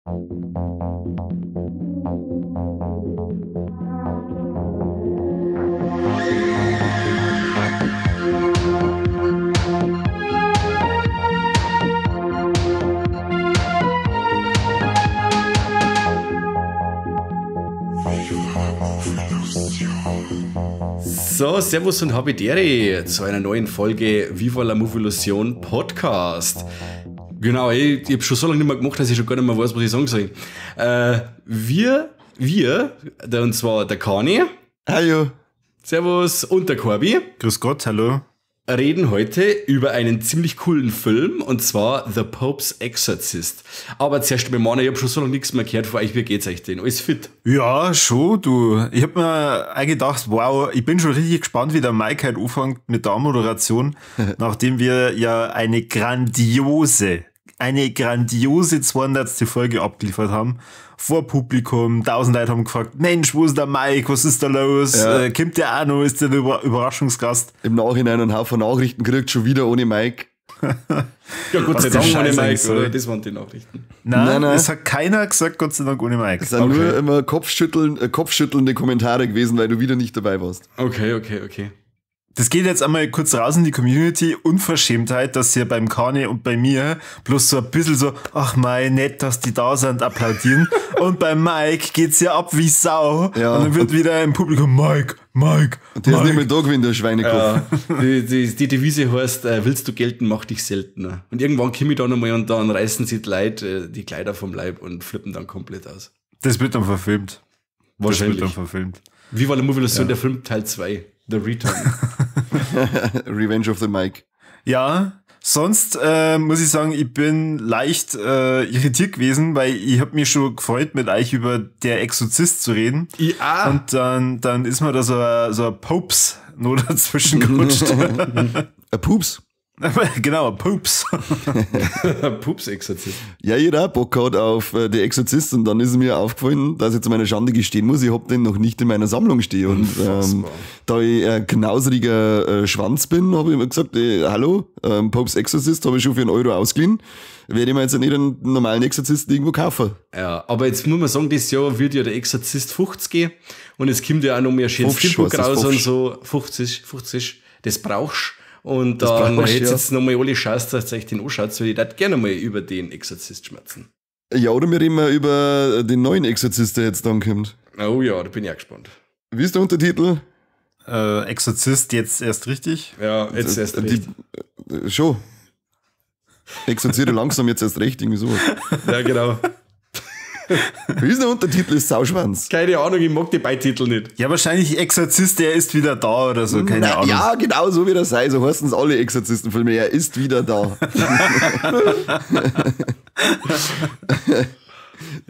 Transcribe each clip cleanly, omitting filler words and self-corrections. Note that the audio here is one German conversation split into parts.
So, servus und habidere zu einer neuen Folge Viva la Movilusion Podcast. Genau, ich hab schon so lange nicht mehr gemacht, dass ich schon gar nicht mehr weiß, was ich sagen soll. Und zwar der Kani. Hallo. Servus und der Corby. Grüß Gott, hallo. Reden heute über einen ziemlich coolen Film, und zwar The Pope's Exorcist. Aber zuerst mal, Mann, ich hab schon so lange nichts mehr gehört von euch. Wie geht's euch denn? Alles fit? Ja, schon, du. Ich hab mir auch gedacht, wow, ich bin schon richtig gespannt, wie der Mike halt anfängt mit der Moderation, nachdem wir ja eine grandiose 200. Folge abgeliefert haben. Vor Publikum, 1000 Leute haben gefragt, Mensch, wo ist der Mike, was ist da los? Ja. Kommt der auch noch, ist der Überraschungsgast? Im Nachhinein einen Haufen Nachrichten gekriegt, schon wieder ohne Mike. Ja, Gott sei der Dank ohne Scheiß Mike, eigentlich oder? so? Das waren die Nachrichten. Nein, Nein. es hat keiner gesagt, Gott sei Dank ohne Mike. Es sind nur immer kopfschüttelnde Kommentare gewesen, weil du wieder nicht dabei warst. Okay. Das geht jetzt einmal kurz raus in die Community. Unverschämtheit, dass hier beim Kane und bei mir bloß so ein bisschen so, ach mei, nett, dass die da sind, applaudieren. Und beim Mike geht's ja ab wie Sau. Ja. Und dann wird wieder im Publikum Mike. Der ist nicht mehr da gewesen, der Schweinekopf. Die Devise heißt, willst du gelten, mach dich seltener. Und irgendwann komme ich da nochmal und dann reißen sie die Leute die Kleider vom Leib und flippen dann komplett aus. Das wird dann verfilmt. Wahrscheinlich. Das wird dann verfilmt. Wie war der Movilusion, der Film Teil 2? The Return. Revenge of the Mike. Ja, sonst muss ich sagen, ich bin leicht irritiert gewesen, weil ich habe mich schon gefreut, mit euch über Der Exorzist zu reden. Ja. Und dann ist mir da so ein Popes nur dazwischen gerutscht. Pups. Genau, Popes. Pups-Exorzist. Ja, ich hätte auch Bock gehabt auf The Exorcist, und dann ist mir aufgefallen, dass ich zu meiner Schande gestehen muss, ich hab den noch nicht in meiner Sammlung stehen. Und da ich ein knauseriger Schwanz bin, habe ich immer gesagt, hallo, Pope's Exorcist habe ich schon für €1 ausgeliehen, werde ich mir jetzt nicht einen normalen Exorzisten irgendwo kaufen. Ja, aber jetzt muss man sagen, dieses Jahr wird ja der Exorzist 50 gehen und es kommt ja auch noch mehr schönes 50, Filmbuch was ist raus und 50? so 50, das brauchst. Und Das dann brauchst, jetzt nochmal alle Chance, dass ihr euch den anschaut, weil ich würde gerne mal über den Exorzist schmerzen. Ja, oder wir reden mal über den neuen Exorzist, der jetzt dann kommt. Oh ja, da bin ich auch gespannt. Wie ist der Untertitel? Exorzist jetzt erst richtig. Ja, jetzt erst recht. Schon. Exorziere langsam jetzt erst recht, irgendwie so. Ja, genau. Wie ist der Untertitel? Ist Sauschwanz. Keine Ahnung, ich mag die Beititel nicht. Ja, wahrscheinlich Exorzist, der ist wieder da oder so, keine Ahnung. Ja, genau so wie das sei. So heißen es alle Exorzistenfilme. Er ist wieder da.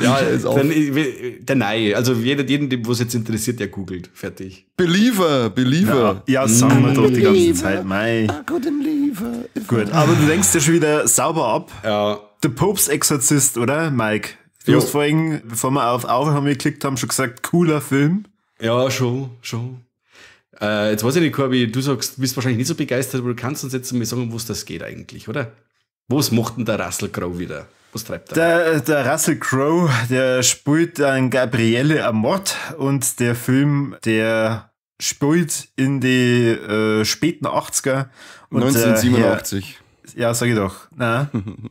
Ja, Scheiß auf. der Neue. Also jeden, was jetzt interessiert, der googelt. Fertig. Believer. Ja, sagen wir doch die ganze Zeit, mei. I couldn't leave her. Gut, aber du lenkst ja schon wieder sauber ab. Ja. The Pope's Exorzist, oder, Mike? Du Jo. hast vorhin, bevor wir auf Aufnahme geklickt haben, schon gesagt, cooler Film. Ja, schon. Jetzt weiß ich nicht, Corby, du sagst, du bist wahrscheinlich nicht so begeistert, aber du kannst uns jetzt mal sagen, was das geht eigentlich, oder? Was macht denn der Russell Crowe wieder? Was treibt er? Der Russell Crowe, der spielt einen Gabriele Amott, und der Film, der spielt in die späten 80er. Und 1987. Ja, sag ich doch. Nein,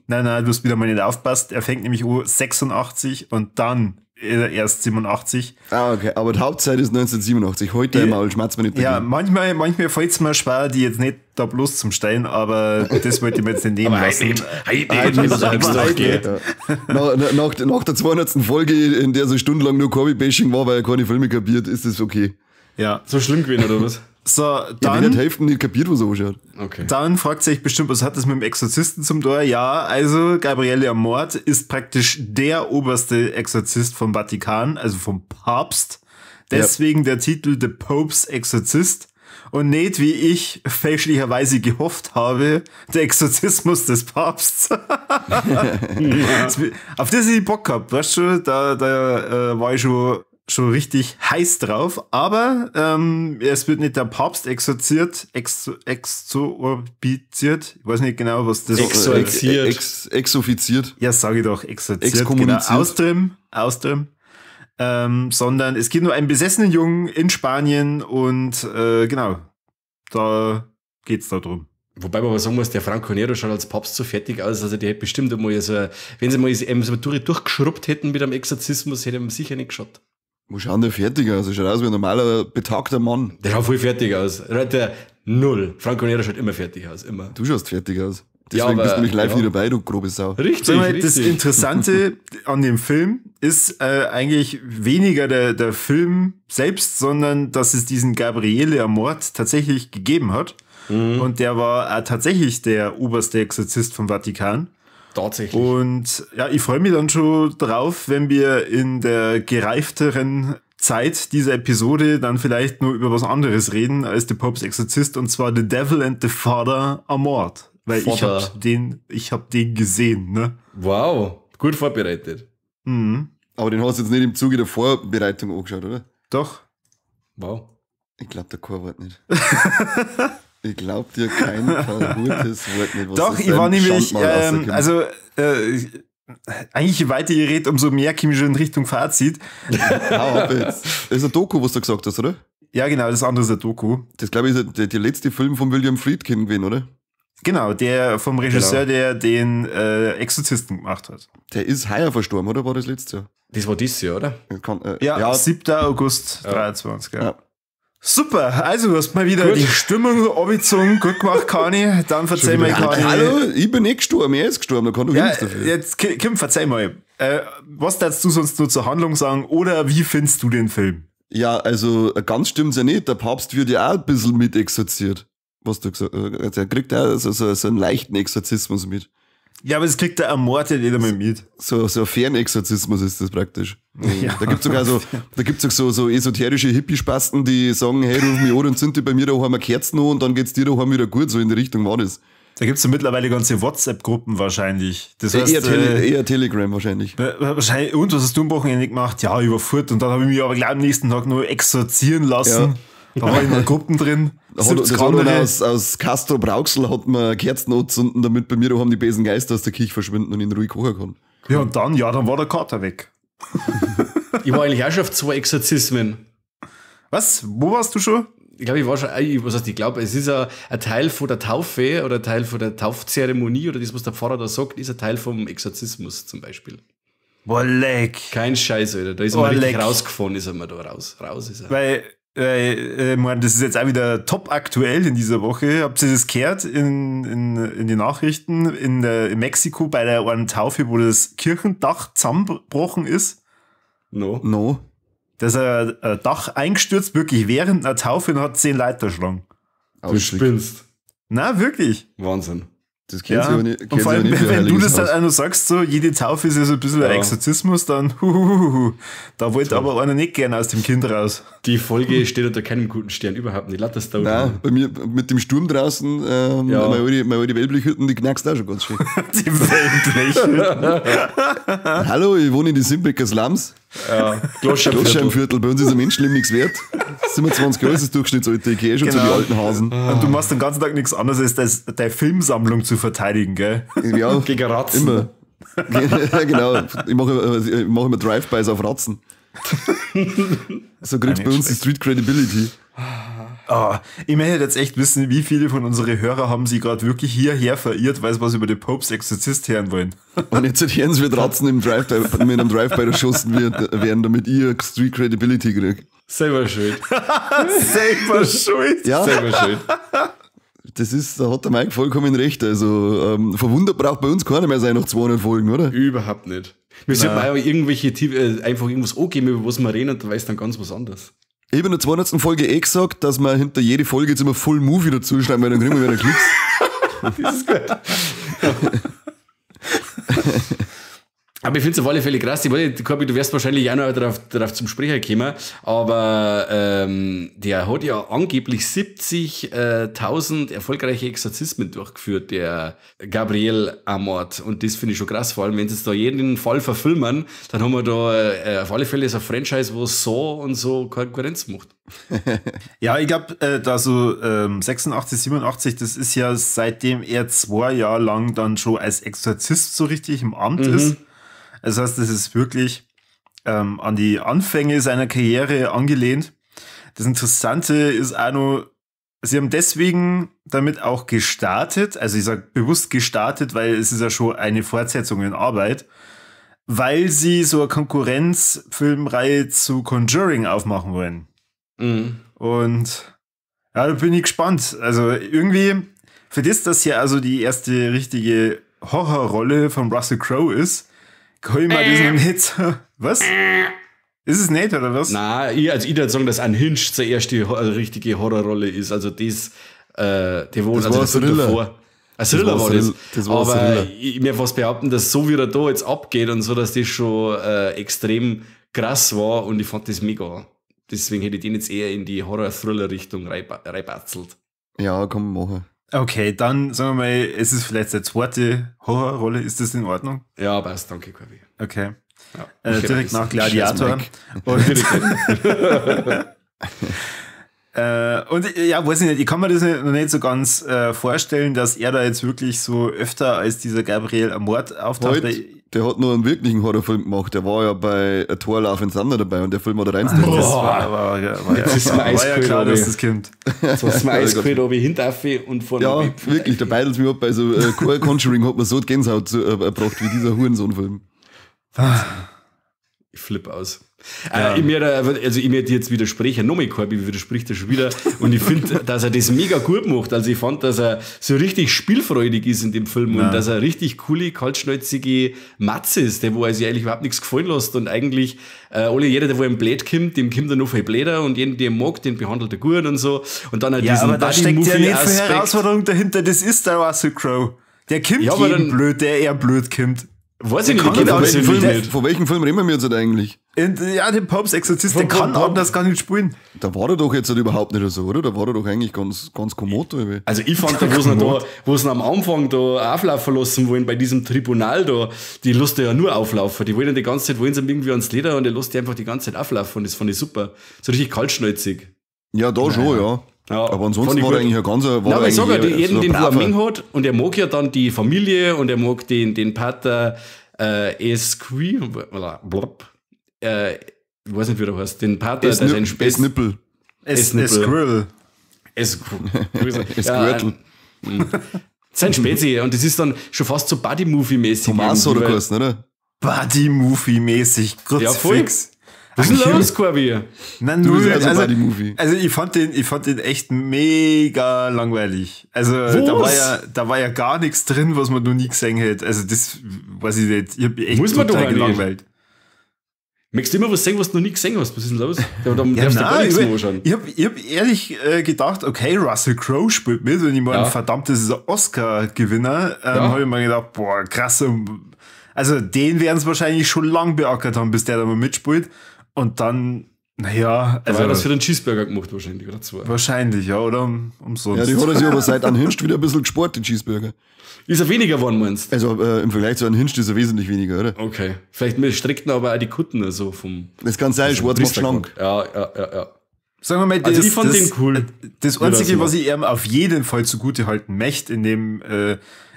du hast wieder mal nicht aufpasst. Er fängt nämlich an 86 und dann erst 87. Ah, okay. Aber die Hauptzeit ist 1987. Heute einmal schmerzt man nicht Ja, dagegen. manchmal fällt es mir schwer, die jetzt nicht da bloß zum Stellen, aber das wollte ich mir jetzt nicht nehmen lassen. Nach der 200. Folge, in der so stundenlang nur Corby-Bashing war, weil er keine Filme kapiert, ist das okay. Ja. So schlimm gewesen, oder was? So, Ja, wenn er dann, die Hälfte nicht kapiert, was er anschaut. Okay. dann fragt sich bestimmt, was hat das mit dem Exorzisten zum Tor? Ja, also Gabriele Amott ist praktisch der oberste Exorzist vom Vatikan, also vom Papst. Deswegen der Titel The Pope's Exorcist. Und nicht, wie ich fälschlicherweise gehofft habe, der Exorzismus des Papstes. Auf das ich Bock gehabt, weißt du, da war ich schon schon richtig heiß drauf, aber es wird nicht der Papst exorziert, exorbiziert, ich weiß nicht genau, was das ist. Exoffiziert. Ja, sage ich doch, exorziert. Exkommuniziert. Genau, austrim. Sondern es geht nur einen besessenen Jungen in Spanien und genau, da geht's da drum. Wobei man aber sagen muss, der Franco Nero schaut als Papst so fertig aus, also der hätte bestimmt einmal so, wenn sie mal so eine Tour durchgeschrubbt hätten mit einem Exorzismus, hätte man sicher nicht geschaut. Wo schaut der fertig aus? Er schaut aus wie ein normaler, betagter Mann. Der schaut voll fertig aus. Der null. Franco Nero schaut immer fertig aus, immer. Du schaust fertig aus. Deswegen Ja, aber- bist du nämlich live ja. nie dabei, du grobe Sau. Richtig, Sag mal, richtig. das Interessante an dem Film ist eigentlich weniger der Film selbst, sondern dass es diesen Gabriele-Mord tatsächlich gegeben hat. Und der war tatsächlich der oberste Exorzist vom Vatikan. Tatsächlich. Und ja, ich freue mich dann schon drauf, wenn wir in der gereifteren Zeit dieser Episode dann vielleicht nur über was anderes reden als The Pope's Exorcist, und zwar The Devil and the Father Amort. Weil Vater. ich hab den gesehen, ne? Wow, gut vorbereitet. Mhm. Aber den hast du jetzt nicht im Zuge der Vorbereitung angeschaut, oder? Doch. Wow. Ich glaub dir kein Wort nicht. Ich glaub dir kein verhurtes Wort nicht. Was Doch, ist ich war ein nämlich, Schandmal rausgekommen? eigentlich je weiter ihr redet, umso mehr komme ich schon in Richtung Fazit. Hau ab jetzt. Das ist ein Doku, was du gesagt hast, oder? Ja, genau, das andere ist ein Doku. Das glaube ich ist der letzte Film von William Friedkin gewesen, oder? Genau, der vom Regisseur, der den Exorzisten gemacht hat. Der ist heuer verstorben, oder? War das letztes Jahr? Das war dieses Jahr, oder? Ja, 7. August 23. Ja. Ja. Super, also du hast mal wieder Gut. die Stimmung abgezogen, gut gemacht, Kani. Dann verzeih mal, Kani. Hallo, ich bin nicht gestorben, er ist gestorben, da kann du Ja, nichts dafür. jetzt, Kim, verzeih mal. Was darfst du sonst nur zur Handlung sagen oder wie findest du den Film? Ja, also ganz stimmt's ja nicht. Der Papst wird ja auch ein bisschen mit exorziert. Was du gesagt hast. Also, er kriegt ja so einen leichten Exorzismus mit. Ja, aber das kriegt der Ermordete nicht einmal mit. So ein Fernexorzismus ist das praktisch. Ja. Da gibt's sogar so esoterische Hippie-Spasten, die sagen, hey, ruf mich an und zünd dir bei mir daheim eine Kerzen an und dann geht's dir daheim wieder gut. So in die Richtung war das. Da gibt's ja mittlerweile ganze WhatsApp-Gruppen wahrscheinlich. Das heißt, Eher Telegram wahrscheinlich. wahrscheinlich, und was hast du am Wochenende gemacht? Ja, überfurt. Und dann habe ich mich aber gleich am nächsten Tag nur exorzieren lassen. Da war ich in Gruppen drin. Das 70 hat andere. aus Castro Brauxel hat man Kerzen angezündet, damit bei mir daheim die bösen Geister aus der Kirche verschwinden und ihn ruhig kochen kann. Ja, und dann war der Kater weg. Ich war eigentlich auch schon auf 2 Exorzismen. Was? Wo warst du schon? Ich glaube, ich glaube, es ist ein Teil von der Taufe oder ein Teil von der Taufzeremonie oder das, was der Pfarrer da sagt, ist ein Teil vom Exorzismus zum Beispiel. Boah, leck. Kein Scheiß, Alter. Da ist er mal richtig rausgefahren, ist er mal da raus. Raus ist er. Weil, das ist jetzt auch wieder top aktuell in dieser Woche. Habt ihr das gehört in den Nachrichten in Mexiko bei der einen Taufe, wo das Kirchendach zusammengebrochen ist? No. Da ist ein Dach eingestürzt, wirklich während einer Taufe, und hat 10 Leute erschlagen. Du spinnst. Na, wirklich. Wahnsinn. Das kennt sie Ja. ja nicht. Und vor allem, wie ein wenn du heiliges das dann Haus. auch noch sagst, so, jede Taufe ist ja so ein bisschen ein Exorzismus, dann da wollte aber einer nicht gern aus dem Kind raus. Die Folge steht unter keinem guten Stern, überhaupt nicht. Lass da Nein, bei mir mit dem Sturm draußen, meine alte Wellblichhütten, die knackst auch schon ganz schön. Die Weltliche. Hallo, ich wohne in die Simbecker Slums. Ja, Gloschheimviertel. Gloschheimviertel, bei uns ist ein Menschenleben nichts wert. 27 Jahre ist das Durchschnittsalter, ich gehe schon zu Genau. den alten Hasen. Und du machst den ganzen Tag nichts anderes, als deine Filmsammlung zu verteidigen, gell? Ja, Gegen Ratzen. immer. Ja, genau. Ich mache immer Drive-Bys auf Ratzen. So kriegst du bei uns die Street Credibility. Ich möchte jetzt echt wissen, wie viele von unseren Hörern haben sie gerade wirklich hierher verirrt, weil sie was über den Popes Exorzist hören wollen. Und jetzt hören sie, wie Ratzen mit einem Drive-By erschossen werden, damit ihr Street Credibility kriegt. Selber schuld. Selber schuld. Ja, Selber schuld. da hat der Mike vollkommen recht. Also, verwundert braucht bei uns keiner mehr sein nach 200 Folgen, oder? Überhaupt nicht. Wir sollten auch irgendwelche einfach irgendwas angeben, über was wir reden, und da weiß dann ganz was anderes. Ich habe in der 200. Folge gesagt, dass wir hinter jede Folge jetzt immer Full Movie dazu schreiben, weil dann kriegen wir wieder Klicks. Das ist gut. Aber ich finde es auf alle Fälle krass. Ich weiß nicht, Corby, du wirst wahrscheinlich auch noch darauf zum Sprecher kommen, aber der hat ja angeblich 70.000 erfolgreiche Exorzismen durchgeführt, der Gabriel Amort. Und das finde ich schon krass, vor allem wenn sie jetzt da jeden Fall verfilmen, dann haben wir da auf alle Fälle so ein Franchise, wo so und so Konkurrenz macht. Ja, ich glaube, da so 86, 87, das ist ja seitdem er 2 Jahre lang dann schon als Exorzist so richtig im Amt ist. Das heißt, das ist wirklich an die Anfänge seiner Karriere angelehnt. Das Interessante ist auch noch, sie haben deswegen damit auch gestartet, also ich sage bewusst gestartet, weil es ist ja schon eine Fortsetzung in Arbeit, weil sie so eine Konkurrenzfilmreihe zu Conjuring aufmachen wollen. Und ja, da bin ich gespannt. Also irgendwie, für das ja also die erste richtige Horrorrolle von Russell Crowe ist, kann ich mir das noch nicht so. Was? Ist es nicht, oder was? Nein, ich würde sagen, dass Unhinged zur erste richtige Horrorrolle ist. Also das, der wohnt also das davor. Ein Thriller war das. Das war aber ich mir fast behaupten, dass so wie er da jetzt abgeht und so, dass das schon extrem krass war und ich fand das mega. Deswegen hätte ich den jetzt eher in die Horror-Thriller-Richtung reinbatzelt. Ja, kann man machen. Okay, dann sagen wir mal, es ist vielleicht die zweite Horrorrolle. Ist das in Ordnung? Ja, passt, danke, Corby. Okay. Ja. Direkt nach Gladiator. Und ja, weiß ich nicht, ich kann mir das noch nicht so ganz vorstellen, dass er da jetzt wirklich so öfter als dieser Gabriel Amort auftaucht. Der hat nur einen wirklichen Horrorfilm gemacht. Der war ja bei A Torlauf ins Sander dabei und der Film hat rein. Das war ja klar, dass das kommt. Jetzt hast du mir eiskalt, ob ich hinterfe und von ja, wirklich, der beidelt mich ab. Bei so Conjuring hat man so die Gänsehaut erbracht wie dieser Hurensohn-Film. Ich flippe aus. Ich mir jetzt widersprechen, nochmal Corby widerspricht er schon wieder und ich finde, dass er das mega gut macht. Also ich fand, dass er so richtig spielfreudig ist in dem Film und dass er richtig coole, kaltschnäuzige Matze ist, der wo er sich eigentlich überhaupt nichts gefallen lässt und eigentlich jeder, der wo im Blät kommt, dem kommt er noch viel Bläder und jeden, der mag, den behandelt er gut und so. Und dann ja, aber da steckt ja nicht viel Herausforderung dahinter, das ist der Russell Crowe. Der kommt ja, jeden blöd, der eher blöd kommt. Weiß ich nicht, von welchem Film reden wir jetzt eigentlich? Ja, den Papst Exorzist, der kann anders gar nicht spielen. Da war er doch jetzt halt überhaupt nicht so, oder? Da war er doch eigentlich ganz kommod. Also ich fand, wo sie am Anfang da auflaufen lassen wollen, bei diesem Tribunal da, die lässt ja nur auflaufen. Die wollen die ganze Zeit, wollen sie irgendwie ans Leder und der lässt die einfach die ganze Zeit auflaufen. Und das fand ich super. So richtig kaltschnäuzig. Ja, da schon, ja. Ja, aber ansonsten war er eigentlich ein ganzer... Nein, aber ich sage ja, jeden, den er Ming hat, und er mag ja dann die Familie und er mag den Pater Esqui, ich weiß nicht, wie der heißt, den Pater, der sein Esnippel. Esquirrel. Esquirtle. Sein Spezi, und das ist dann schon fast so Buddy-Movie-mäßig. Thomas oder was, oder? Buddy-Movie-mäßig, ja, voll. Was ist denn los, Corby? Nein, nur, also ich fand den echt mega langweilig. Also da war ja gar nichts drin, was man noch nie gesehen hätte. Also das weiß ich nicht. Ich hab mich echt total gelangweilt. Möchtest du immer was sehen, was du noch nie gesehen hast? Was ist denn los? Ich hab ehrlich gedacht, okay, Russell Crowe spielt mit und ich meine, verdammt, das ist ein Oscar-Gewinner. Habe ich mir gedacht, boah, krass. Also den werden es wahrscheinlich schon lang beackert haben, bis der da mal mitspielt. Und dann, naja. Also war das für den Cheeseburger gemacht wahrscheinlich, oder so? Wahrscheinlich, ja, oder umsonst. Ja, die hat er sich aber seit Unhinged wieder ein bisschen gespart, die Cheeseburger. Ist er weniger geworden, meinst du? Also im Vergleich zu Unhinged ist er wesentlich weniger, oder? Okay. Vielleicht streckten aber auch die Kutten also vom... Das kann sein, schwarz macht schlank. Ja. Sagen wir mal, also ich fand den cool. Das Einzige, was ich ihm auf jeden Fall zugute halten möchte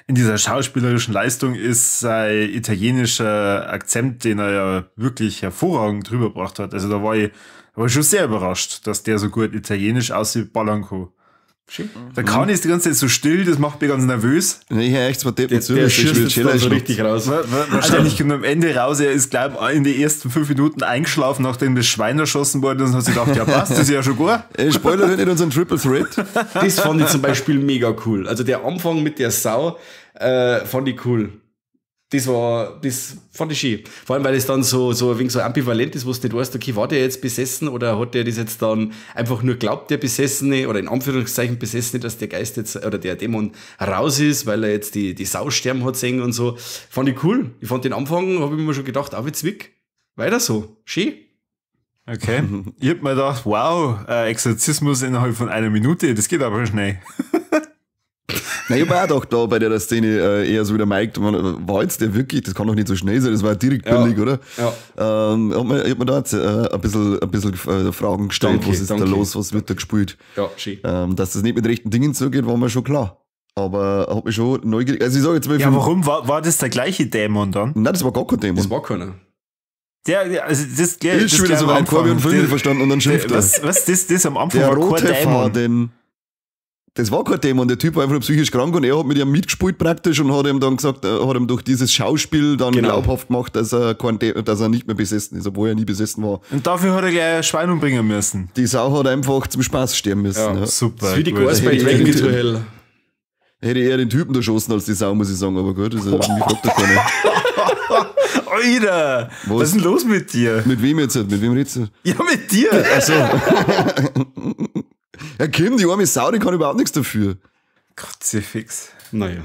in dieser schauspielerischen Leistung ist sein italienischer Akzent, den er ja wirklich hervorragend rübergebracht hat. Also da war ich schon sehr überrascht, dass der so gut italienisch aussieht, ballern kann. Der Kahn ist die ganze Zeit so still, das macht mich ganz nervös. Nee, ich höre echt zwar Deppen zu, der schießt dann so richtig raus. Wahrscheinlich kommt am Ende raus, er ist, glaube ich, in den ersten 5 Minuten eingeschlafen, nachdem das Schwein erschossen wurde und hat sich gedacht, ja passt, das ist ja schon gut. Spoiler nicht unseren Triple Threat. Das fand ich zum Beispiel mega cool. Also der Anfang mit der Sau fand ich cool. Das fand ich schön. Vor allem, weil es dann so ein wenig so ambivalent ist, wo du nicht weißt, okay, war der jetzt besessen oder hat der das jetzt dann einfach nur glaubt, der Besessene oder in Anführungszeichen Besessene, dass der Geist jetzt oder der Dämon raus ist, weil er jetzt die Sau sterben hat sehen und so. Fand ich cool. Ich fand den Anfang, habe ich mir schon gedacht, auf jetzt weg. Weiter so. Schön. Okay. Ich hab mir gedacht, wow, Exorzismus innerhalb von 1 Minute, das geht aber schnell. Nein, ich war auch gedacht, da bei der Szene eher so wie der Mike, war jetzt der wirklich, das kann doch nicht so schnell sein, das war direkt billig, oder? Ja. Ich hab mir da jetzt ein bisschen Fragen gestellt, Danke, was ist da los, was wird da gespielt? Ja, schön. Dass das nicht mit rechten Dingen zugeht, war mir schon klar. Aber hat mich schon neugierig, also ich sage jetzt mal... Ja, warum? War das der gleiche Dämon dann? Nein, das war gar kein Dämon. Das war keiner. Also das ist schon wieder so weit, Korbi und Film nicht verstanden und dann schimpft er. Was, das am Anfang der war rote kein Dämon. Faden. Das war kein Dämon, der Typ war einfach nur psychisch krank und er hat mit ihm mitgespielt praktisch und hat ihm dann gesagt, hat ihm durch dieses Schauspiel dann glaubhaft gemacht, dass er nicht mehr besessen ist, obwohl er nie besessen war. Und dafür hat er gleich ein Schwein umbringen müssen. Die Sau hat einfach zum Spaß sterben müssen. Ja, ja. Super. Das ist wie die Ghost bei Dragon Me to Hell. Hätte eher den Typen erschossen als die Sau, muss ich sagen, aber gut, das ist mich fragt doch keiner. Alter, was ist denn los mit dir? Mit wem jetzt? Mit wem redest du? Ja, mit dir. Achso. Ja, Kim, die arme Sau, die kann überhaupt nichts dafür. Kruzifix. Naja.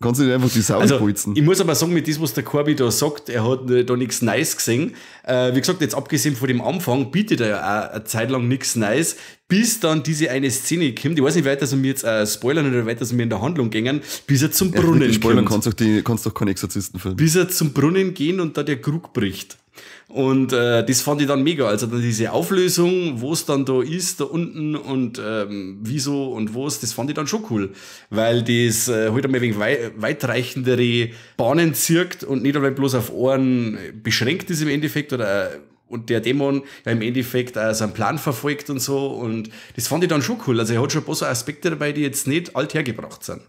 Kannst du nicht einfach die Sau bolzen? Ich muss aber sagen, mit dem, was der Corby da sagt, er hat da nichts Neues gesehen. Wie gesagt, jetzt abgesehen von dem Anfang, bietet er ja auch eine Zeit lang nichts Neues, bis dann diese eine Szene kommt. Ich weiß nicht, weiter wir jetzt spoilern oder weiter wir in der Handlung gehen, bis er zum Brunnen kommt. Spoilern kannst doch keinen Exorzistenfilm. Bis er zum Brunnen gehen und da der Krug bricht. Und das fand ich dann mega. Also dann diese Auflösung, wo es dann da ist, da unten und wieso und wo es, das fand ich dann schon cool. Weil das halt einmal ein wenig weitreichendere Bahnen zirkt und nicht einmal bloß auf Ohren beschränkt ist im Endeffekt oder und der Dämon ja im Endeffekt seinen Plan verfolgt und so. Und das fand ich dann schon cool. Also er hat schon ein paar so Aspekte dabei, die jetzt nicht althergebracht sind.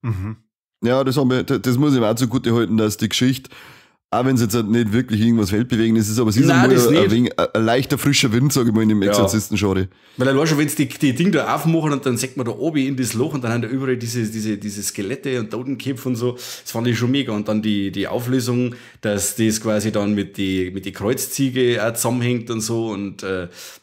Mhm. Ja, das muss ich mir auch zugute halten, dass die Geschichte, auch wenn es jetzt nicht wirklich irgendwas weltbewegend ist, aber es ist ein leichter frischer Wind, sage ich mal, in dem Exorzisten-Genre. Weil allein schon, wenn es die Dinge da aufmachen und dann sagt man da oben in das Loch und dann haben da überall diese Skelette und Totenköpfe und so, das fand ich schon mega. Und dann die Auflösung, dass das quasi dann mit die Kreuzziege auch zusammenhängt und so und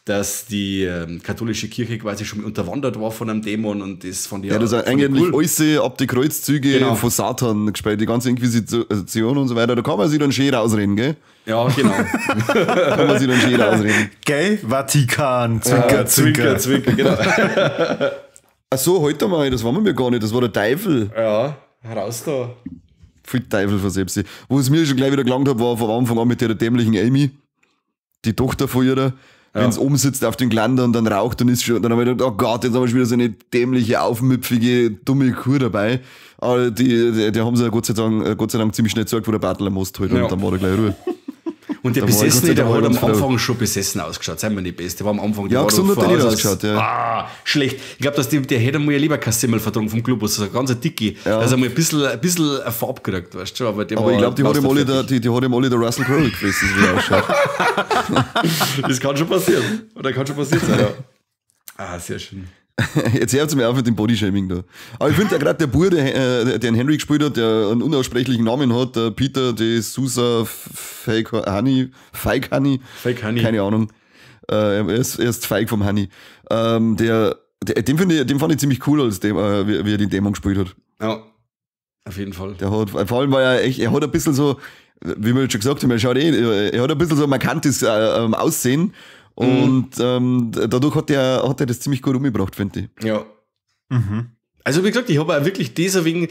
dass die katholische Kirche quasi schon unterwandert war von einem Dämon und das fand ich das ist eigentlich cool. Alles ab die Kreuzzüge von Satan gespielt, die ganze Inquisition und so weiter, da kann man sich dann schön rausreden, gell? Ja, genau. Kann man sich dann schön rausreden. Gell? Vatikan. Zwinker, genau. Ach so, heute mal, das war mir gar nicht, das war der Teufel. Ja, raus da. Viel Teufel versetzt sich. Wo es mir schon gleich wieder gelangt hat, war von Anfang an mit der dämlichen Amy, die Tochter von ihr, wenn es oben sitzt auf den Geländer und dann raucht, dann ist schon, dann habe ich gedacht, oh Gott, jetzt haben wir schon wieder so eine dämliche, aufmüpfige, dumme Kuh dabei. Aber die haben sie Gott sei Dank ziemlich schnell gezeigt, wo der Bartler Most halt, und dann war da gleich Ruhe. Und der Besessene, der hat am Anfang schon besessen ausgeschaut, seien wir nicht best. Der war am Anfang, der ja, gesund hat der nicht ausgeschaut, ja. Schlecht. Ich glaube, der hätte mal lieber kein Semmel vertragen vom Globus, so ein ganz dicke. Ja. Also mal ein bisschen eine Farbe gekriegt, weißt du. Aber ich glaube, die hat ihm alle der Russell Crowe gefressen, wie er ausschaut. Das kann schon passieren. Oder kann schon passiert sein, ja. Sehr schön. Jetzt hört es mir auf mit dem Bodyshaming da. Aber ich finde ja gerade der Bur, der den Henry gespielt hat, der einen unaussprechlichen Namen hat, der Peter de Sousa Fake Honey, keine Ahnung. Er ist Feig vom Honey. Den fand ich ziemlich cool, als wie er den Dämon gespielt hat. Ja, auf jeden Fall. Vor allem war er hat ein bisschen so, wie wir schon gesagt haben, er hat ein bisschen so ein markantes Aussehen. Und dadurch hat er das ziemlich gut umgebracht, finde ich. Ja. Mhm. Also wie gesagt, ich habe auch wirklich deswegen,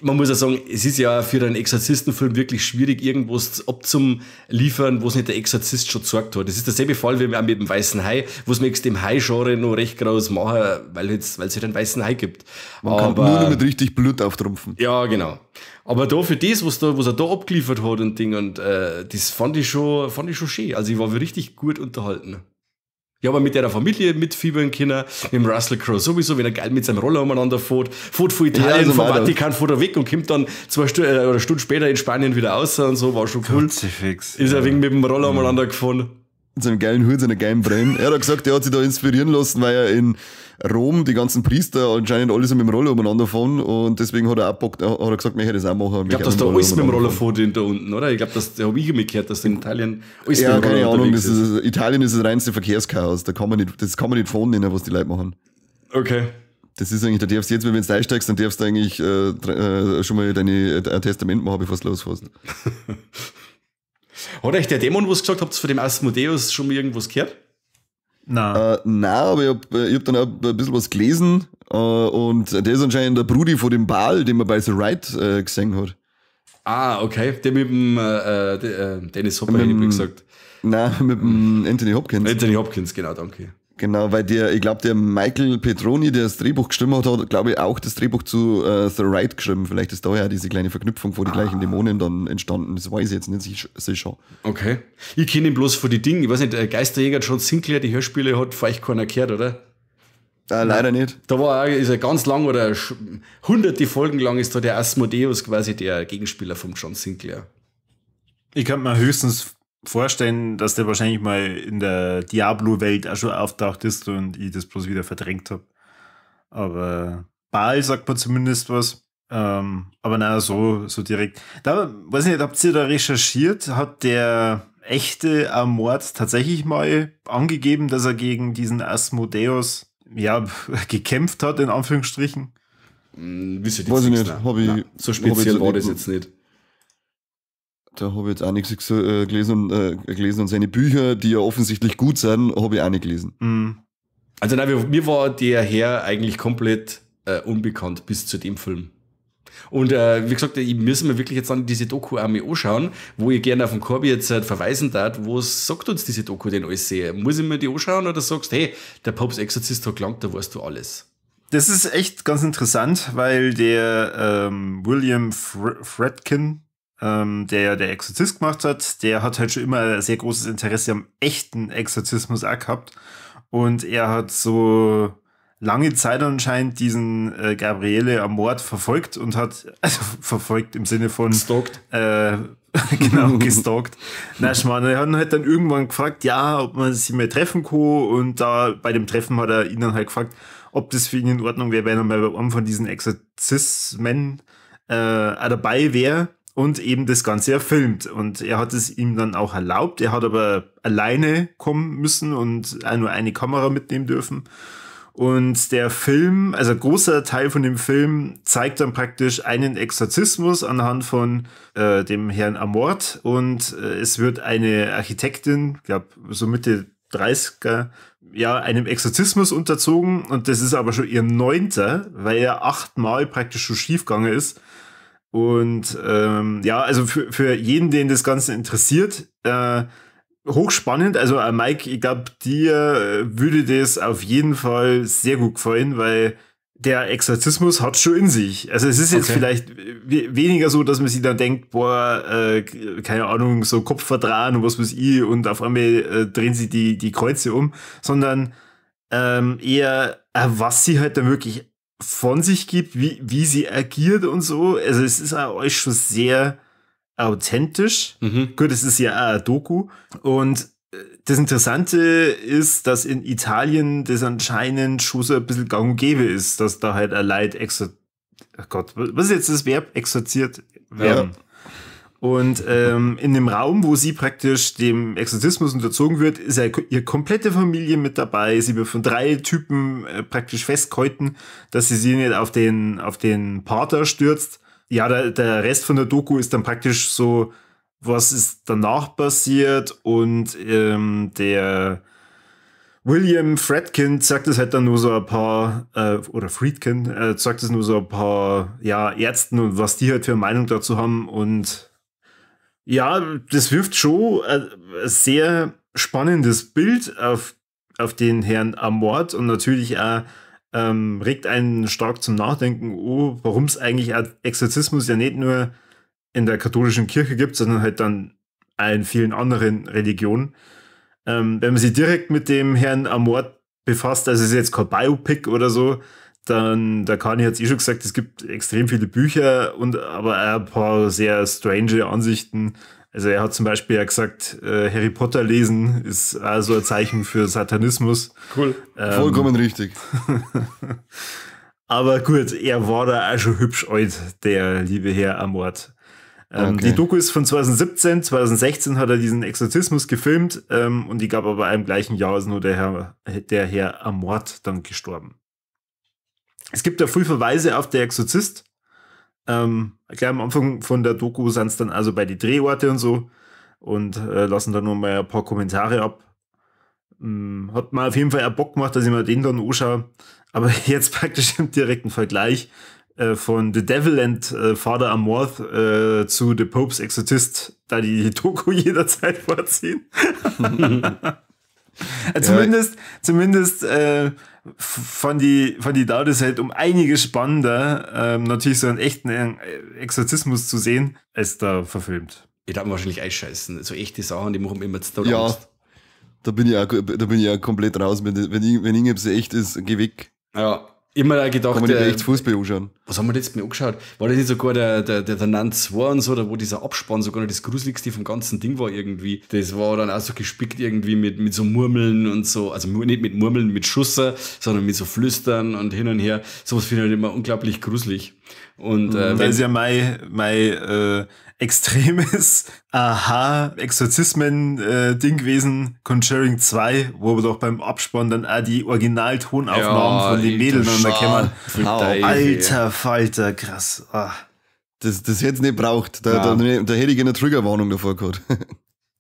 man muss ja sagen, es ist ja für einen Exorzistenfilm wirklich schwierig, irgendwas abzuliefern, wo es nicht der Exorzist schon gezeigt hat. Das ist derselbe Fall wie auch mit dem Weißen Hai, wo es mir dem Hai-Genre noch recht groß machen, weil es halt einen Weißen Hai gibt. Man kann nur noch mit richtig Blut auftrumpfen. Ja, genau. Aber da für das, was er da abgeliefert hat und Ding, und das fand ich schon schön. Also ich war richtig gut unterhalten. Ja, aber mit der Familie mitfiebern können, mit dem Russell Crowe sowieso, wenn er geil mit seinem Roller umeinander fährt von Italien, vom Vatikan, fährt er weg und kommt dann 2 Stunden oder Stunden später in Spanien wieder raus und so, war schon cool. Kruzifix. Ist er wegen mit dem Roller umeinander gefahren. mit seinem geilen Hut, seiner geilen Brille. Er hat gesagt, er hat sich da inspirieren lassen, weil er in Rom die ganzen Priester anscheinend alle so mit dem Roller umeinander fahren und deswegen hat er auch Bock, hat er gesagt, ich hätte das auch machen. Ich glaube, dass da alles mit dem Roller fährt da unten, oder? Ich glaube, da habe ich immer gehört, dass in Italien alles ja, mit dem Roller keine Ahnung, unterwegs ist. Italien ist das reinste Verkehrschaos, das kann man nicht fahren nennen, was die Leute machen. Okay. Das ist eigentlich, da darfst du jetzt, wenn du einsteigst, dann darfst du eigentlich schon mal dein Testament machen, bevor du losfährst. Hat euch der Dämon was gesagt? Habt ihr von dem Asmodeus schon mal irgendwas gehört? Nein, aber ich hab dann auch ein bisschen was gelesen und der ist anscheinend der Brudi von dem Baal, den man bei The Ride gesehen hat. Ah, okay. Der mit dem Dennis Hopper, hätte ich gesagt. Nein, mit dem Anthony Hopkins. Anthony Hopkins, genau, danke. Genau, weil ich glaube, der Michael Petroni, der das Drehbuch geschrieben hat, glaube ich, auch das Drehbuch zu The Ride geschrieben. Vielleicht ist da ja diese kleine Verknüpfung vor die gleichen Dämonen dann entstanden. Das weiß ich jetzt nicht sicher. Okay. Ich kenne ihn bloß von den Dingen. Ich weiß nicht, Geisterjäger John Sinclair, die Hörspiele hat vielleicht keiner gehört, oder? Leider nicht. Da ist er ganz lang oder hunderte Folgen lang ist da der Asmodeus quasi der Gegenspieler vom John Sinclair. Ich kann mir höchstens vorstellen, dass der wahrscheinlich mal in der Diablo-Welt auch schon auftaucht ist und ich das bloß wieder verdrängt habe. Aber Baal sagt man zumindest was. Aber naja, so direkt. Da, weiß nicht, habt ihr da recherchiert? Hat der echte Amort tatsächlich mal angegeben, dass er gegen diesen Asmodeus gekämpft hat, in Anführungsstrichen? Weiß ich nicht. So speziell war das jetzt nicht. Da habe ich jetzt auch nichts gelesen und seine Bücher, die ja offensichtlich gut sind, habe ich auch nicht gelesen. Also nein, mir war der Herr eigentlich komplett unbekannt bis zu dem Film. Und wie gesagt, ich müssen mir wirklich jetzt dann diese Doku auch mal anschauen, wo ich gerne auf den Corby jetzt verweisen darf, was sagt uns diese Doku denn alles sehr? Muss ich mir die anschauen oder sagst, hey, der Papst Exorzist hat gelangt, da weißt du alles? Das ist echt ganz interessant, weil der William Friedkin, der Exorzist gemacht hat, der hat halt schon immer ein sehr großes Interesse am echten Exorzismus auch gehabt. Und er hat so lange Zeit anscheinend diesen Gabriele Amort verfolgt und hat, also verfolgt im Sinne von gestalkt. Genau, gestalkt. Na, Schmarrn, er hat ihn halt dann irgendwann gefragt, ja, ob man sich mal treffen kann. Und da bei dem Treffen hat er ihn dann halt gefragt, ob das für ihn in Ordnung wäre, wenn er mal bei einem von diesen Exorzismen dabei wäre. Und eben das Ganze erfilmt. Und er hat es ihm dann auch erlaubt. Er hat aber alleine kommen müssen und auch nur eine Kamera mitnehmen dürfen. Und der Film, also ein großer Teil von dem Film, zeigt dann praktisch einen Exorzismus anhand von dem Herrn Amort. Und es wird eine Architektin, ich glaube so Mitte 30er, einem Exorzismus unterzogen. Und das ist aber schon ihr 9., weil er 8-mal praktisch schon schiefgegangen ist. Und also für jeden, den das Ganze interessiert, hochspannend. Also Mike, ich glaube, dir würde das auf jeden Fall sehr gut gefallen, weil der Exorzismus hat schon in sich. Also es ist jetzt vielleicht weniger so, dass man sich dann denkt, keine Ahnung, so Kopf verdrehen und was weiß ich und auf einmal drehen sie die Kreuze um, sondern eher, was sie halt dann wirklich von sich gibt, wie sie agiert und so. Also es ist auch euch schon sehr authentisch. Gut, es ist ja auch ein Doku. Und das Interessante ist, dass in Italien das anscheinend schon so ein bisschen gang und gäbe ist, dass da halt ein Leid was ist jetzt das Verb? Exorziert werden. Ja. Und in dem Raum, wo sie praktisch dem Exorzismus unterzogen wird, ist ja ihre komplette Familie mit dabei. Sie wird von 3 Typen praktisch festgehalten, dass sie nicht auf den Pater stürzt. Ja, der Rest von der Doku ist dann praktisch so, was ist danach passiert, und der William Friedkin sagt es halt dann nur so ein paar, oder Friedkin sagt es nur so ein paar, Ärzten und was die halt für eine Meinung dazu haben. Und ja, das wirft schon ein sehr spannendes Bild auf den Herrn Amort und natürlich auch regt einen stark zum Nachdenken, warum es eigentlich Exorzismus ja nicht nur in der katholischen Kirche gibt, sondern halt dann auch in vielen anderen Religionen. Wenn man sich direkt mit dem Herrn Amort befasst, also es ist jetzt kein Biopic oder so, dann, da kann ich jetzt schon gesagt, es gibt extrem viele Bücher und aber auch ein paar sehr strange Ansichten. Also er hat zum Beispiel ja gesagt, Harry Potter lesen ist also ein Zeichen für Satanismus. Cool. Vollkommen richtig. Aber gut, er war da auch schon hübsch alt, der liebe Herr Amort. Okay. Die Doku ist von 2017, 2016 hat er diesen Exorzismus gefilmt und die gab aber im gleichen Jahr ist nur der Herr Amort dann gestorben. Es gibt da viele Verweise auf der Exorzist. Gleich am Anfang von der Doku sind es dann also bei die Drehorte und so und lassen dann noch mal ein paar Kommentare ab. Hat mir auf jeden Fall auch Bock gemacht, dass ich mir den dann anschaue. Aber jetzt praktisch im direkten Vergleich von The Devil and Father Amorth zu The Pope's Exorcist, da die Doku jederzeit vorziehen. Zumindest fand die da das halt um einiges spannender, natürlich so einen echten Exorzismus zu sehen, als da verfilmt. Ich darf wahrscheinlich einscheißen. So echte Sachen, die machen immer jetzt da Ja, Angst. da bin ich ja komplett raus. Wenn irgendwas echt ist, geh weg. Ja, immer da gedacht, Kann man nicht echt Fußball anschauen. was haben wir jetzt mir angeschaut? War das nicht sogar der Nanz 2 und so, da wo dieser Abspann sogar noch das Gruseligste vom ganzen Ding war irgendwie. Das war dann auch so gespickt irgendwie mit so Murmeln und so, also nicht mit Murmeln, mit Schusser, sondern mit so Flüstern und hin und her. Sowas finde ich halt immer unglaublich gruselig. Und Das ist ja mein extremes Exorzismen-Ding gewesen, Conjuring 2, wo wir doch beim Abspann dann auch die Originaltonaufnahmen von den Mädeln an der Kämmer. Alter Falter, krass. Das hätte es nicht braucht. Da hätte ich eine Triggerwarnung davor gehabt.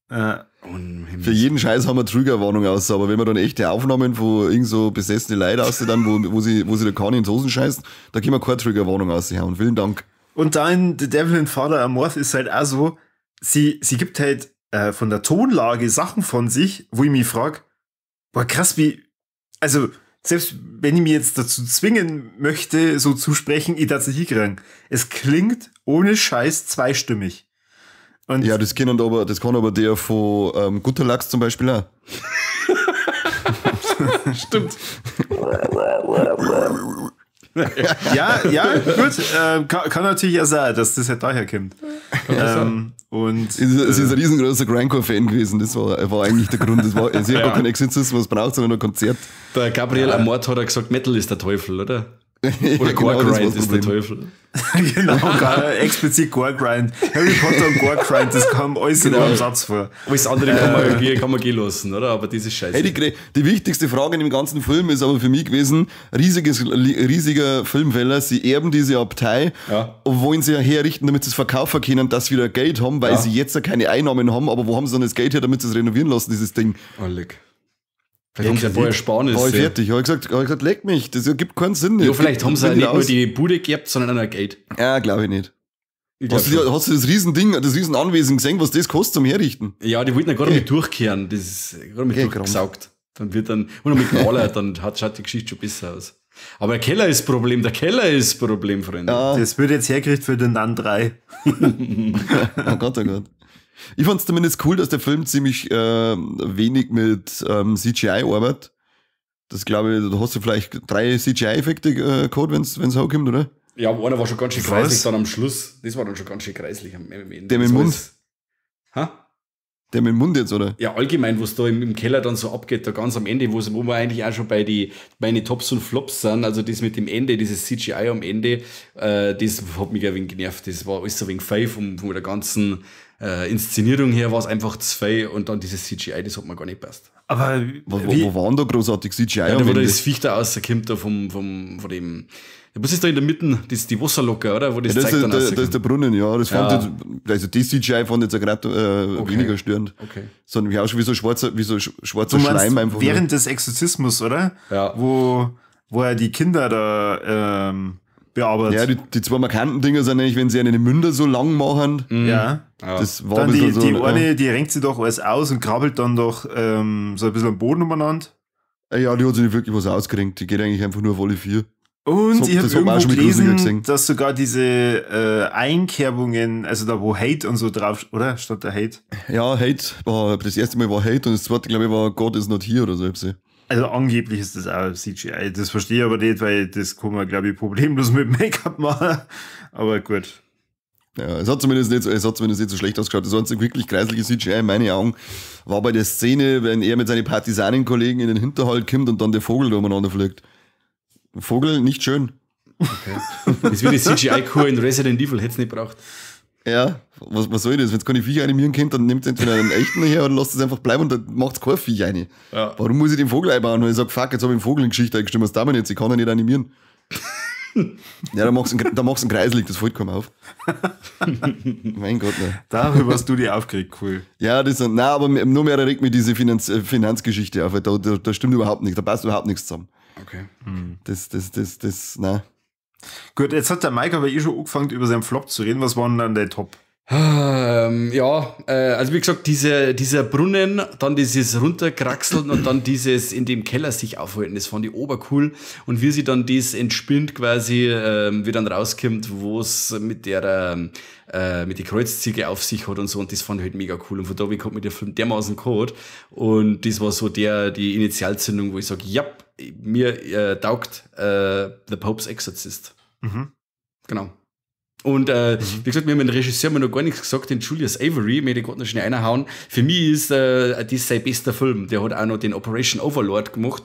Für jeden Scheiß haben wir Triggerwarnung aus, aber wenn man dann echte Aufnahmen von irgend so besessene Leute aus, wo sie der Kani ins Hosen scheißt, da können wir keine Triggerwarnung aushauen. Vielen Dank. Und da in The Devil and Father Amorth ist halt auch so, sie gibt halt von der Tonlage Sachen von sich, wo ich mich frage, boah krass, also selbst wenn ich mich jetzt dazu zwingen möchte, so zu sprechen, ich darf es nicht hinkriegen. Es klingt ohne Scheiß zweistimmig. Und Ja, das kann aber der von Gutterlachs zum Beispiel auch. stimmt. ja, gut. Kann natürlich auch sein, dass das halt daher kommt. Sie ist ein riesengroßer Grindcore-Fan gewesen. Das war eigentlich der Grund. Sie hat gar keinen Exorzismus braucht, sondern ein Konzert. Der Gabriel Amort hat gesagt, Metal ist der Teufel, oder? Oder Genau, das Gore-Grind war's ist der Problem. Teufel. Genau, explizit Gore-Grind. Harry Potter und Gore-Grind, das kam alles in einem Satz vor. Alles andere kann man gehen lassen, oder? Aber das ist scheiße. Hey, die wichtigste Frage in dem ganzen Film ist aber für mich gewesen, riesiger Filmfehler, sie erben diese Abtei und wollen sie ja herrichten, damit sie es verkaufen können, dass sie wieder Geld haben, weil sie jetzt ja keine Einnahmen haben, aber wo haben sie dann das Geld her, damit sie es renovieren lassen, dieses Ding? Leck. Vielleicht haben sie ja vorher sparen War ich fertig. Hab ich gesagt, leck mich, das ergibt keinen Sinn. Ja, vielleicht haben sie ja nicht nur die Bude gehabt, sondern auch Geld. Ja, glaube ich nicht. Hast du das Riesending, das Riesenanwesen gesehen, was das kostet zum Herrichten? Ja, die wollten ja gerade mit durchkehren. Das ist gerade mit durchgesaugt. Und noch mit Maler, dann schaut die Geschichte schon besser aus. Aber der Keller ist Problem, Freunde. Ja. Das wird jetzt hergerichtet für den Nan 3. Oh Gott. Ich fand es zumindest cool, dass der Film ziemlich wenig mit CGI arbeitet. Das glaube ich, da hast du vielleicht 3 CGI-Effekte gehabt, wenn es hochkommt, oder? Ja, aber einer war schon ganz schön kreislich dann am Schluss. Das war dann schon ganz schön kreislich am Ende. Der mit dem Mund? Ha? Der mit dem Mund jetzt, oder? Ja, allgemein, was da im Keller dann so abgeht, da ganz am Ende, wo wir eigentlich auch schon bei den Tops und Flops sind, also das mit dem Ende, dieses CGI am Ende, das hat mich ein wenig genervt. Das war alles so ein wenig fei von der ganzen Inszenierung her, war es einfach zu fei und dann dieses CGI, das hat mir gar nicht passt. Aber wo waren da großartig CGI? Ja, da wo das Viech da rauskommt, da von dem. Was ist da in der Mitte? Das ist die Wasserlocke, oder? Wo das das ist der Brunnen, ja. Das fand ich, also die CGI fand ich jetzt gerade weniger störend. Okay. Sondern ich auch schon wie so schwarzer Schleim einfach. Während des Exorzismus, oder? Ja. Wo er die Kinder da bearbeitet. Ja, die zwei markanten Dinger sind eigentlich, wenn sie einen Münder so lang machen. Ja. Das war Dann ein bisschen so. die eine, die renkt sie doch alles aus und krabbelt dann doch so ein bisschen am Boden umeinander. Ja, die hat sich nicht wirklich was ausgerenkt. Die geht eigentlich einfach nur auf alle 4. Und ich habe das hat man auch irgendwo schon mit Grusiger gelesen, gesehen. dass sogar diese Einkerbungen, also da wo Hate und so drauf, oder? Statt der Hate. Ja, Hate war, das erste Mal war Hate und das zweite, glaube ich, war God is not here oder so. Also angeblich ist das auch CGI. Das verstehe ich aber nicht, weil das kann man, glaube ich, problemlos mit Make-up machen. Aber gut. Ja, es hat zumindest nicht so schlecht ausgeschaut. Das einzige wirklich kreisliche CGI in meinen Augen war bei der Szene, wenn er mit seinen Partisanenkollegen in den Hinterhalt kommt und dann der Vogel da umeinander fliegt. Vogel, nicht schön. Okay. Das ist wie die CGI-Kur in Resident Evil, hätte es nicht braucht. Ja, was soll das? Wenn es keine Viecher animieren könnt, dann nimmt es entweder einen echten her oder lasst es einfach bleiben und dann macht es kein Viech rein. Ja. Warum muss ich den Vogel einbauen? Und ich sage, fuck, jetzt habe ich einen Vogel in Geschichte eingestimmt, was da jetzt? Ich kann ihn nicht animieren. Ja, dann machst du einen Kreislig, das fällt keinem auf. Mein Gott, ne. Darüber hast du dich aufgeregt, cool. Ja, aber nur mehr regt mich diese Finanzgeschichte auf, weil da stimmt überhaupt nichts, da passt überhaupt nichts zusammen. Okay. Nein. Gut, jetzt hat der Mike aber schon angefangen, über seinen Flop zu reden. Was waren dann der Top? Also wie gesagt, dieser Brunnen, dann dieses Runterkraxeln und dann dieses in dem Keller sich aufhalten, das fand ich obercool. Und wie sie dann das entspinnt quasi, wie dann rauskommt, wo es mit den Kreuzziege auf sich hat und so, und das fand ich halt mega cool. Und von da kommt mir der Film dermaßen Code. Und das war so die Initialzündung, wo ich sage, ja, mir taugt The Pope's Exorcist. Mhm. Genau. Und wie gesagt, wir haben den Regisseur noch gar nichts gesagt, den Julius Avery, mir gerade noch schnell reinhauen. Für mich ist das sein bester Film. Der hat auch noch den Operation Overlord gemacht,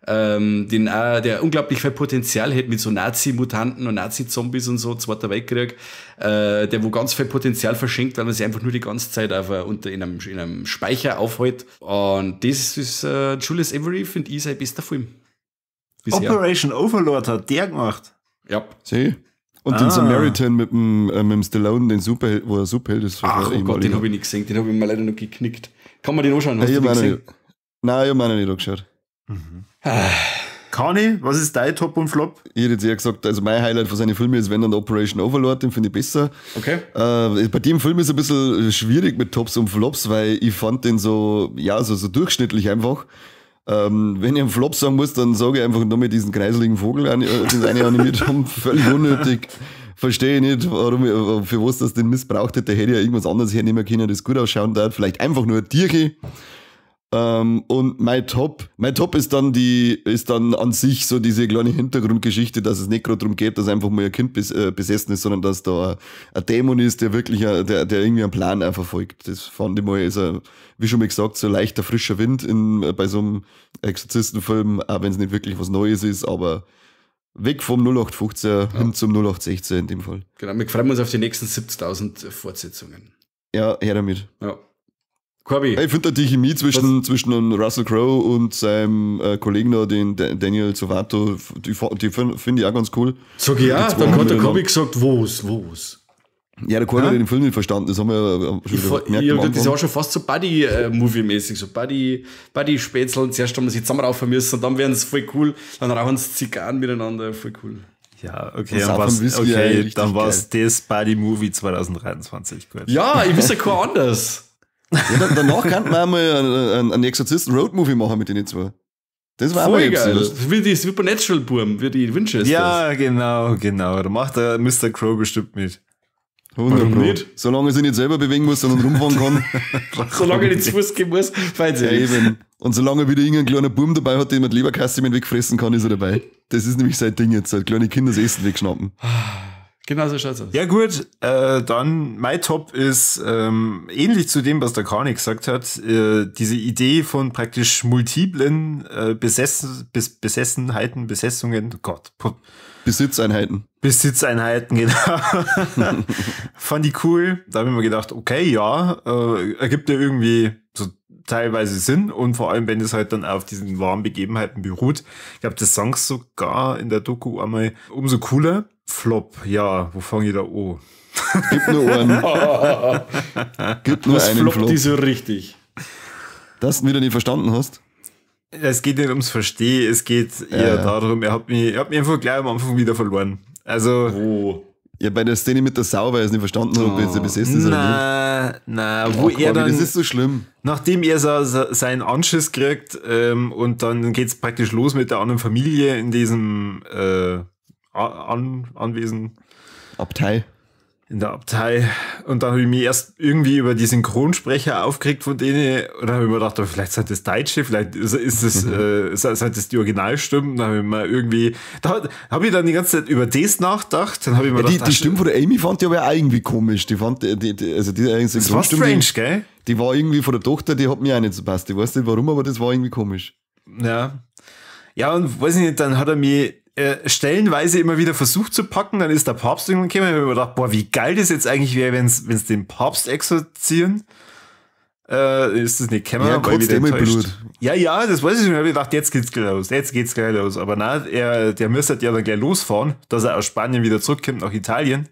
der unglaublich viel Potenzial hat mit so Nazi-Mutanten und Nazi-Zombies und so, Zweiter Weltkrieg, der wo ganz viel Potenzial verschenkt, weil man sich einfach nur die ganze Zeit in einem Speicher aufhält. Und das ist Julius Avery, finde ich, sein bester Film. Bisher. Operation Overlord hat der gemacht? Ja. Sieh. Und den Samaritan mit dem Stallone, den Superheld, wo er Superheld ist. Ach oh Gott, den habe ich nicht gesehen, den habe ich mir leider noch geknickt. Kann man den anschauen? Hast du den gesehen? Nein, ich habe mir nicht angeschaut. Kani, was ist dein Top und Flop? Ich hätte jetzt eher gesagt, also mein Highlight von seinen Filmen ist wenn dann Operation Overlord, den finde ich besser. Okay. Bei dem Film ist es ein bisschen schwierig mit Tops und Flops, weil ich fand den so durchschnittlich einfach. Wenn ich einen Flop sagen muss, dann sage ich einfach nur mit diesen kreiseligen Vogel, den sie eine animiert haben, völlig unnötig. Verstehe ich nicht, für was das den missbraucht hätte. Der hätte ja irgendwas anderes hernehmen können, das gut ausschauen darf. Vielleicht einfach nur ein Tierchen. Und mein Top ist dann an sich so diese kleine Hintergrundgeschichte, dass es nicht gerade darum geht, dass einfach mal ein Kind besessen ist, sondern dass da ein Dämon ist, der wirklich, der irgendwie einen Plan verfolgt. Das fand ich mal, ist wie schon mal gesagt, so leichter frischer Wind bei so einem Exorzistenfilm, auch wenn es nicht wirklich was Neues ist, aber weg vom 0815 hin zum 0816 in dem Fall. Genau, wir freuen uns auf die nächsten 70.000 Fortsetzungen. Ja, her damit. Ja. Corby. Ich finde die Chemie zwischen Russell Crowe und seinem Kollegen da, den Daniel Zovato, die finde ich auch ganz cool. Sag ich ja, dann hat der Corby gesagt, wo's? Ja, der Corby hat den Film nicht verstanden, das haben wir ja schon gemerkt. Das ist auch schon fast so Buddy-Movie-mäßig, so Buddy-Spätzl, zuerst haben wir sie zusammen raufen müssen und dann werden sie voll cool, dann rauchen sie Zigarren miteinander, voll cool. Ja, okay, dann war es das Buddy-Movie 2023. Gut. Ja, ich wüsste kein anders. Ja, danach könnten wir einmal einen Exorzisten-Road-Movie machen mit den zwei. Das war voll geil. Wie die Supernatural-Burm, wie die Winchester. Ja, genau. Da macht der Mr. Crow bestimmt mit. 100 nicht? Solange er sich nicht selber bewegen muss, sondern rumfahren kann. Solange er nicht zu Fuß gehen muss, fein ja, eben. Und solange er wieder irgendein kleiner Buben dabei hat, den man die Leberkasse wegfressen kann, ist er dabei. Das ist nämlich sein Ding jetzt, halt kleine Kinder das Essen wegschnappen. Genau so schaut's aus. Ja gut, dann mein Top ist ähnlich zu dem, was der Kani gesagt hat. Diese Idee von praktisch multiplen Besessenheiten, Besessungen, Gott. Besitzeinheiten, genau. Fand ich cool. Da habe ich mir gedacht, okay, ja, ergibt ja irgendwie so teilweise Sinn und vor allem, wenn es halt dann auf diesen wahren Begebenheiten beruht. Ich glaube, das sagen sie sogar in der Doku einmal umso cooler. Flop, ja, wo fange ich da an? Gibt nur einen. Gibt nur einen Flop. Die so richtig. Dass du ihn wieder nicht verstanden hast? Es geht nicht ums Verstehen, es geht eher darum, er hat mich einfach gleich am Anfang wieder verloren. Also. Ja, bei der Szene mit der Sau, weil er es nicht verstanden hat, ob er jetzt besessen ist oder nicht. Nein, wo er dann. Das ist so schlimm. Nachdem er seinen Anschiss kriegt, und dann geht's praktisch los mit der anderen Familie in diesem Anwesen. Abtei. in der Abtei. Und dann habe ich mich erst irgendwie über die Synchronsprecher aufgeregt von denen. Und dann habe ich mir gedacht, vielleicht sind das Deutsche, vielleicht ist das, sind das die Originalstimmen. Dann habe ich mir irgendwie, da habe ich dann die ganze Zeit über das nachgedacht. Dann habe ich mir gedacht, die Stimme von der Amy fand ich aber auch irgendwie komisch. Die fand, also die das war strange, gell? Die war irgendwie von der Tochter, die hat mir auch nicht so passt. Ich weiß nicht warum, aber das war irgendwie komisch. Ja. Ja, und weiß ich nicht, dann hat er mich stellenweise immer wieder versucht zu packen, dann ist der Papst irgendwann gekommen, und ich habe mir gedacht, boah, wie geil das jetzt eigentlich wäre, wenn es den Papst exorzieren. Ist das nicht gekommen, ja, weil wieder enttäuscht. Blut. Ja, das weiß ich schon. Ich habe gedacht, jetzt geht's gleich los. Aber nein, der müsste ja dann gleich losfahren, dass er aus Spanien wieder zurückkommt nach Italien.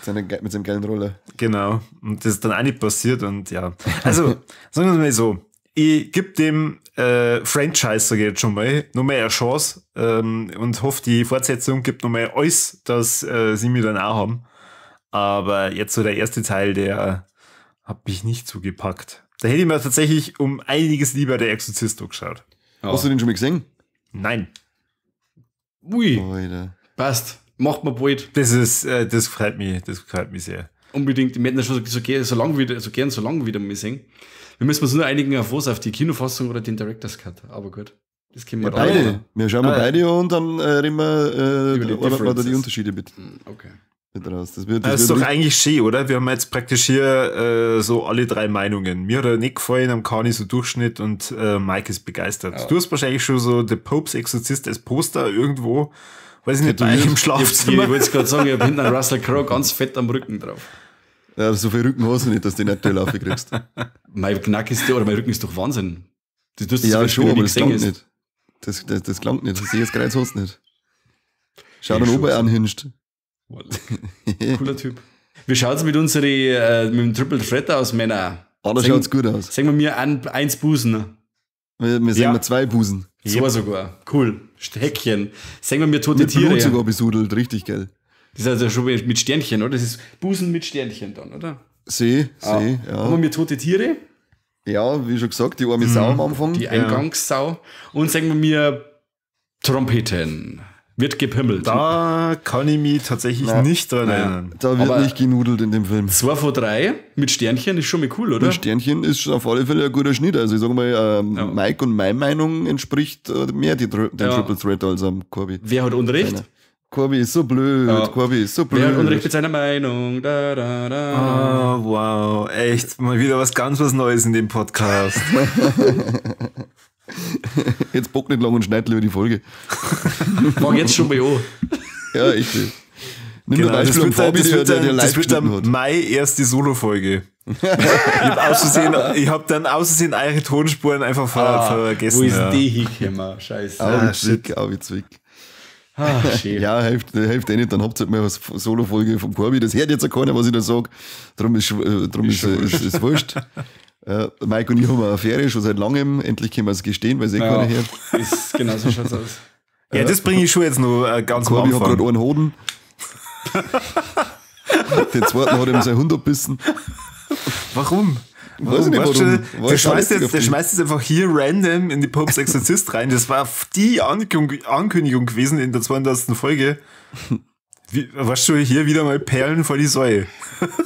Mit seinem geilen Roller. Genau. Und das ist dann auch nicht passiert und ja. Also, sagen wir mal so, ich gebe dem Franchise, sage ich jetzt schon mal, noch mal eine Chance und hoffe, die Fortsetzung gibt noch mal alles, dass sie mir dann auch haben. Aber jetzt so der erste Teil, der hat mich nicht zugepackt. Da hätte ich mir tatsächlich um einiges lieber der Exorzist angeschaut. Ja. Hast du den schon mal gesehen? Nein. Ui. Alter. Passt. Macht man bald. Das freut mich sehr. Unbedingt. Wir hätten das schon so gern wieder mal sehen. Wir müssen uns nur einigen auf die Kinofassung oder den Director's Cut. Aber gut. Das können wir ja, beide. Wir schauen mal beide an und dann reden wir über die Unterschiede mit. Okay. Mit raus. Das ist doch eigentlich schön, oder? Wir haben jetzt praktisch hier so alle drei Meinungen. Mir hat er nicht gefallen, am Kani so Durchschnitt und Mike ist begeistert. Ja. Du hast wahrscheinlich schon so The Pope's Exorcist als Poster irgendwo, weiß ich nicht, bei euch im Schlafzimmer. Ich wollte es gerade sagen, ich habe hinten einen Russell Crowe ganz fett am Rücken drauf. Ja, so viel Rücken hast du nicht, dass du den nicht laufen kriegst. Mein Rücken ist doch Wahnsinn. Das tust du ja schon, aber das klangt nicht. Das klangt nicht. Das Kreuz hast du nicht. Schau dann oben anhinscht. Cooler Typ. Wie schaut es mit dem Triple Threat aus, Männer? Da schaut es gut aus. Sagen wir mir eins Busen. Wir sehen mal 2 Busen. So sogar. Cool. Häkchen. Sagen wir mir tote Tiere. Blut sogar besudelt, richtig geil. Das ist also schon mit Sternchen, oder? Das ist Busen mit Sternchen dann, oder? Ja. Haben wir mir tote Tiere? Ja, wie schon gesagt, die arme Sau am Anfang. Die Eingangssau. Und sagen wir mir Trompeten. Wird gepimmelt. Da kann ich mich tatsächlich nicht dran erinnern. Da wird nicht genudelt in dem Film. 2 von 3 mit Sternchen ist schon mal cool, oder? Mit Sternchen ist auf alle Fälle ein guter Schnitt. Also ich sage mal, Mike und meine Meinung entspricht mehr dem Triple Threat als am Corby. Wer hat Unrecht? Corby ist so blöd. Wer hat Unrecht mit seiner Meinung? Oh, wow. Echt, mal wieder was Neues in dem Podcast. Jetzt bock nicht lang und schneid lieber die Folge. Fang jetzt schon mal an. Ja, echt. Nimm genau, das wird dann Mai erst die Solo-Folge. Ich hab dann außersehen eure Tonspuren einfach vergessen. Wo ist die hingekommen? Scheiße. Zwick. Schön. Ja, hilft eh nicht, dann habt ihr halt mal eine Solo-Folge vom Corby. Das hört jetzt auch keiner, was ich da sage. Darum ist wurscht. Mike und ich haben eine Affäre schon seit langem. Endlich können wir es gestehen, weil es keiner hört. Genau so schaut's aus. Ja, das bringe ich schon jetzt noch ganz am Anfang. Ich habe gerade einen Hoden. Den zweiten hat ihm sein Hund abbissen. Warum? Weiß ich nicht, warum. Der schmeißt jetzt einfach hier random in die Pope's Exorcist rein. Das war die Ankündigung gewesen in der 200. Folge. Warst du hier wieder mal Perlen vor die Säue?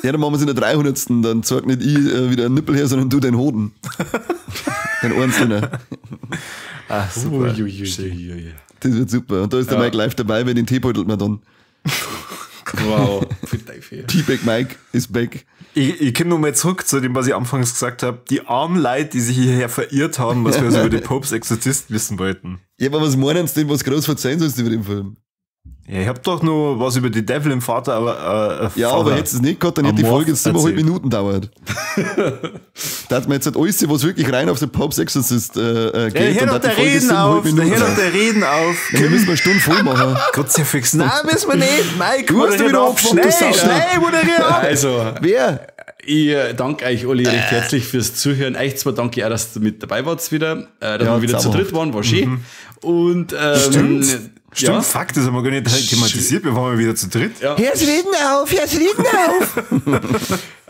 Ja, dann machen wir es in der 300. Dann zeig nicht ich wieder einen Nippel her, sondern du deinen Hoden. Dein Einzelner. Ach, super. Das wird super. Und da ist der Mike live dabei, weil den Tee beutelt man dann. Wow. T-Back Mike ist back. Ich komme nochmal zurück zu dem, was ich anfangs gesagt habe. Die armen Leute, die sich hierher verirrt haben, was wir so über den Pope's Exorzist wissen wollten. Ja, aber was meinen Sie denn, was groß verzeihen sollst über den Film? Ja, ich hab doch nur was über die Devil im Vater, aber ja, aber hättest du es nicht gehabt, dann hätte die Folge jetzt 7,5 Minuten dauert. Da hat man jetzt halt alles, was wirklich rein auf den Pope's Exorcist geht. Ja, hör doch der Reden auf. Wir müssen eine Stunde voll machen. Kruzifix. Nein, müssen wir nicht. Mike, du hast wieder aufgewacht. Schnell, moderier. Also, wer? Ich danke euch alle recht herzlich fürs Zuhören. Euch zwar danke auch, dass ihr mit dabei wart wieder, dass wir wieder zu dritt waren, war schön. Und, Stimmt, fuck, das haben wir gar nicht thematisiert, wir waren mal wieder zu dritt. Ja. Hör's reden auf!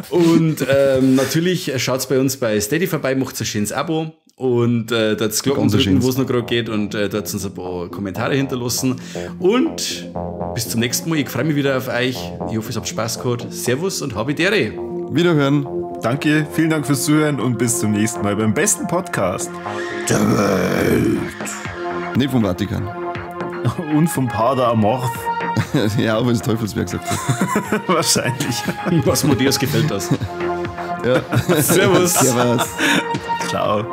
Und natürlich schaut's bei uns bei Steady vorbei, macht ein schönes Abo und das Glocken drücken, wo es noch gerade geht und dort uns ein paar Kommentare hinterlassen. Und bis zum nächsten Mal. Ich freue mich wieder auf euch. Ich hoffe, es habt Spaß gehabt. Servus und Habidere. Wiederhören. Danke, vielen Dank fürs Zuhören und bis zum nächsten Mal beim besten Podcast der Welt. Nicht vom Vatikan. Und vom Pater Amorth. Ja, auch wenn es Teufelsberg gesagt hat. Wahrscheinlich. Was Matthias gefällt das. Ja. Servus. Servus. Ciao.